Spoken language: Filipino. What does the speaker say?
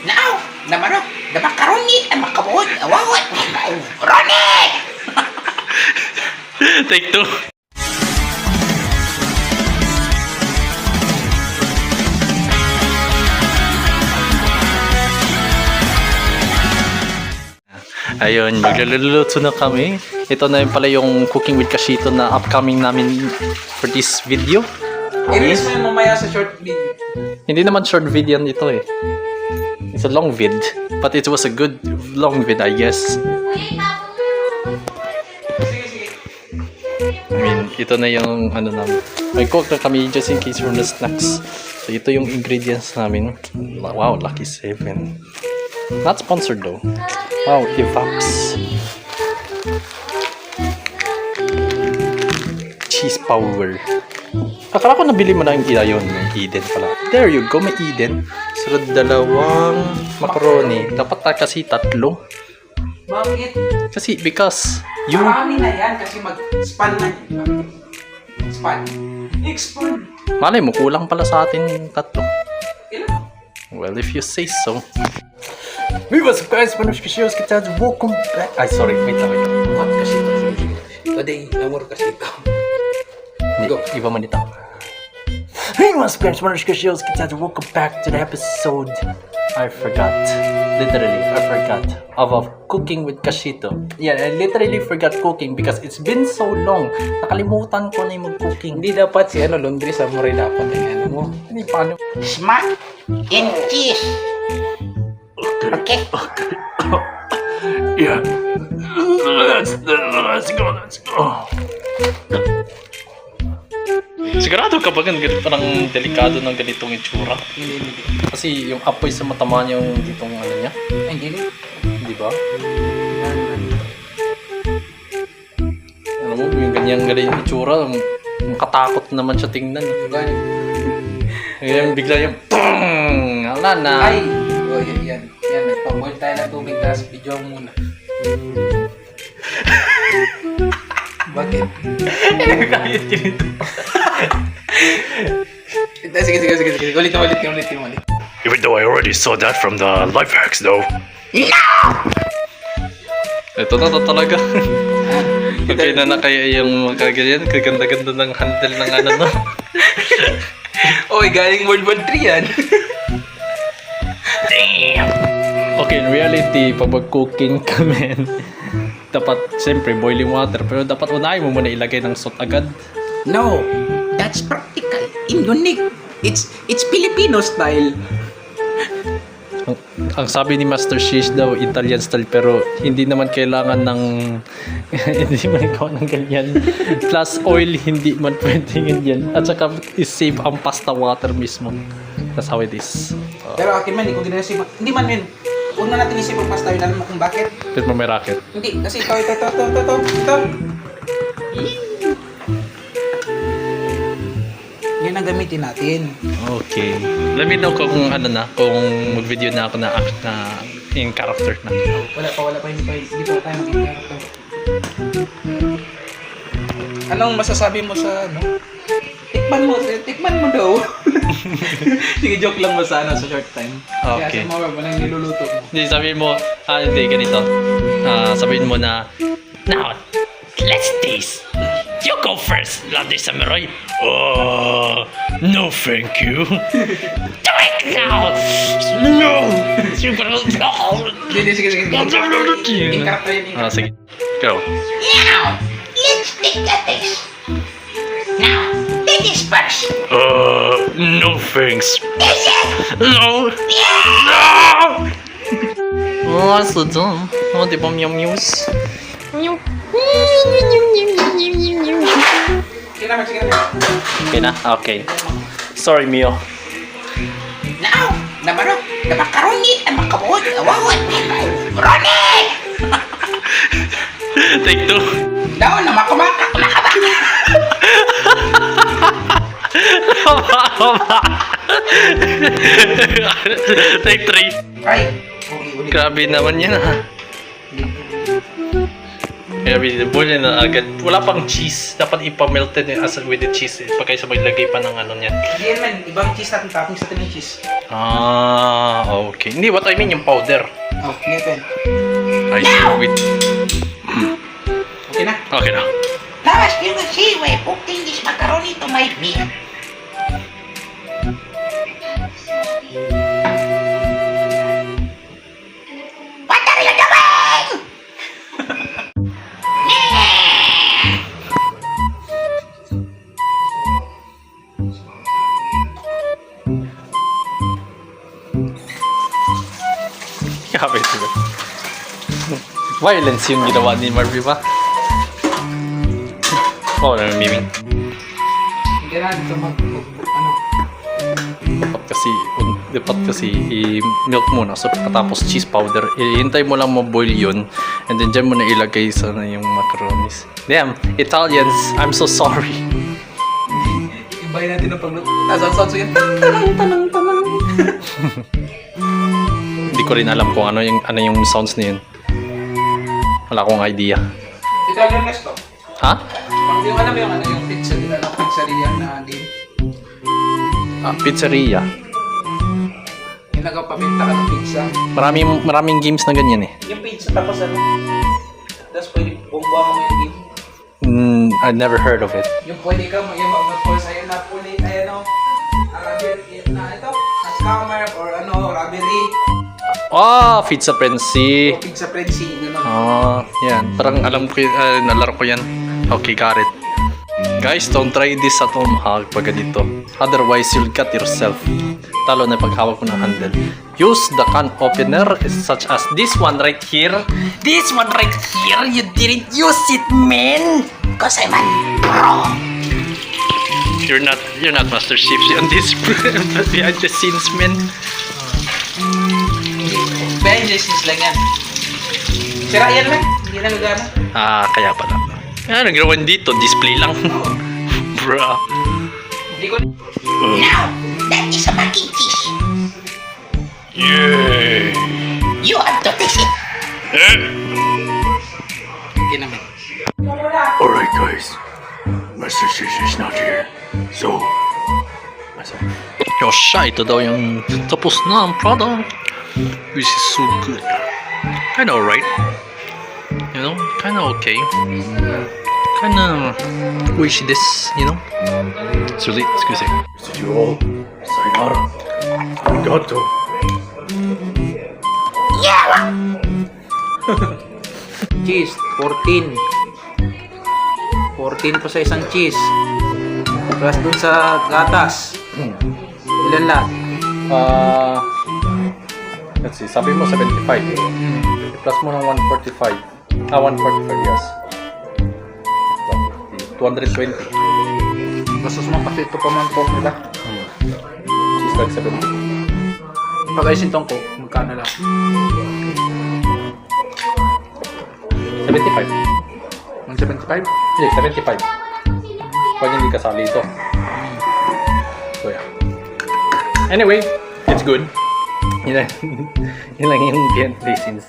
Now, namanok, na makaroni, na makabuhod, awawat, Ronnie! Take two. Ayun, magluluto na kami. Ito na yun pala yung Cooking with Kashito na upcoming namin for this video. I-release mo yung mamaya sa short video. Hindi naman short video ito eh. It's a long vid. But it was a good long vid, I guess. I mean, ito na yung ano namin. May cook na kami just in case for the snacks. So ito yung ingredients namin. Wow, Lucky 7. Not sponsored though. Wow, Evaps. Cheese power. Akala ko nabili mo na yung yun, yung Eden pala. There you go, may Eden. Sunod dalawang macaroni. Dapat kasi tatlo. Bakit? Kasi because you... Marami na yan kasi mag-span na yun. Span. Expand. Malay mo, kulang pala sa atin tatlo. Ilan? Well, if you say so. We was guys, Manush Kashios, welcome back. Ay, sorry, wait lang. What kasi ito? Today, namor kasi ito. Go. Iba man ito. Hey, was guys, Manush Kashios, welcome back to the episode. I forgot. Literally, I forgot of cooking with Kashito. Yeah, I literally forgot cooking because it's been so long. Nakalimutan ko na yung mag-cooking. Hindi dapat si laundry samurai dapat yung ano mo. Hindi paano. Smack and cheese. Okay. Yeah. Let's go, let's go. Sigurado ka ba parang delikado ng ganitong itsura? Hindi. Kasi yung apoy sa mata niya yung ditong ano niya. Ay, hindi. Di ba? Ano mo, yung ganyan itsura, makatakot naman siya tingnan. Ngayon bigla yung PUNG! Wala na. Ay! Oh, yan. Nagpaboil tayo ng tubig tapos video muna. Bakit? Kahit ganito. Sige. Ulit. Even though I already saw that from the life hacks though. Ito na to talaga. Okay na kaya yung magaganyan. Kaganda-ganda ng handle ng ano no. Oy, galing World War 3 yan. Okay, in reality, pag mag-cooking kami, dapat, siyempre, boiling water. Pero dapat unahin mo muna ilagay ng salt agad. No, that's practical and unique. It's Filipino style. Ang sabi ni Master Shish daw, Italian style, pero hindi naman kailangan ng hindi man ikaw ng ganyan. Plus oil, hindi man pwedeng yan. At saka is-save ang pasta water mismo. That's how it is. Pero akin man, hindi ko ginasip. Hindi man yun. Huwag na natin isip ang pasta yun. Alam mo kung bakit? Pwede mo may racket. Hindi, kasi ito. Yun ang gamitin natin. Okay. Let me know kung ano na, kung mag-video na ako na act na in character na. Wala pa, hindi pa tayo mag-character. Anong masasabi mo sa, ano? Tikman mo daw. Sige, joke lang mo sa short time. Okay. Kaya sa mga walang niluluto mo. Hindi, sabihin mo, hindi, ganito. Sabihin mo na, now, let's taste. You go first, Lovely Samurai. Oh, no thank you. Do it now. No. Sige. In character yun. Sige. Go. Now, let's take a taste. Now, ladies first. No thanks. Is it? No. No. Oh, so dumb. Oh, di ba meow meows? Sige naman. Okay na? Okay. Sorry, Mio. Now, namanok, na makaroni, na makabuhod, awawat, Ronnie! Take two. Now, na makamaka. Take three. Ay, okay, ulit. Grabe naman yan ha. Kaya boil na agad. Wala pang cheese. Dapat ipa-melted with the cheese. Pagka sa maglagay pa ng ano niyan. Hindi yan man, ibang cheese natin, toppings natin yung cheese. Ah, okay. Hindi, what I mean yung powder. Oh, ganito yan. I see. Wait. Okay na? Okay na. Now as you can see, we're putting this macaroni to my meat. What are you doing? Grabe, diba? Violence yung ginawa ni Marvy ba? Oo, namimiming. Hindi na dito ano. Dapat kasi i-milk muna so pagkatapos cheese powder. Ihintay mo lang ma-boil yun and then dyan mo na ilagay sa yung macaronis. Damn, Italians, I'm so sorry. Ibayin natin ang pagluto. Sound yan. Tanang. Hindi ko rin alam kung ano yung sounds na yun. Wala akong idea. Italian resto. Ha? Pag di mo alam yung ano yung pizza, pizzeria na din. Ah, pizzeria. Yung nagpapabenta ka ng pizza. Maraming games na ganyan eh. Yung pizza tapos ano. Tapos pwede bumbuha mo yung game. I never heard of it. Yung pwede ka yung mag-call sa'yo na puli, ano, na ito, na scammer or ano, robbery. Ah, pizza frenzy. O pizza frenzy, gano'n. Ah, yan. Parang alam ko yun, nalaro ko yan. Okay, got it. Guys, don't try this at home ha, pag ganito. Otherwise, you'll cut yourself. Talo na paghawak mo ng handle. Use the can opener such as this one right here. This one right here, you didn't use it, man. Cause I'm a pro. You're not Master Chief on this behind the scenes, man. Behind the scenes lang yan. Sira yan lang, hindi na nagana. Ah, kaya pala. Ano ginawa dito? Display lang. Bruh. Hindi ko, Now, that is a mac and cheese. Yay! You have to taste it. hindi naman. Alright, guys. Master Chief is not here. So, Yosha, ito daw yung tapos na ang product. Which is so good. Kinda alright. You know, kinda okay. Kinda wish this, you know. Sulit, excuse me. see you all. Sayonara. Arigato. Cheese, 14. 14 pa sa isang cheese. Plus dun sa gatas. Ilan lahat? Let's see, sabi mo 75. Plus mo ng 145. 145, yes. 220. Bastos mo kasi ito pa man po nila. Cheese like 70. Pag-ayusin tong ko, magkano lang? 75. 175? Hindi, 75. Pag hindi kasali ito. So, yeah. Anyway, it's good. Yun lang yung behind the scenes.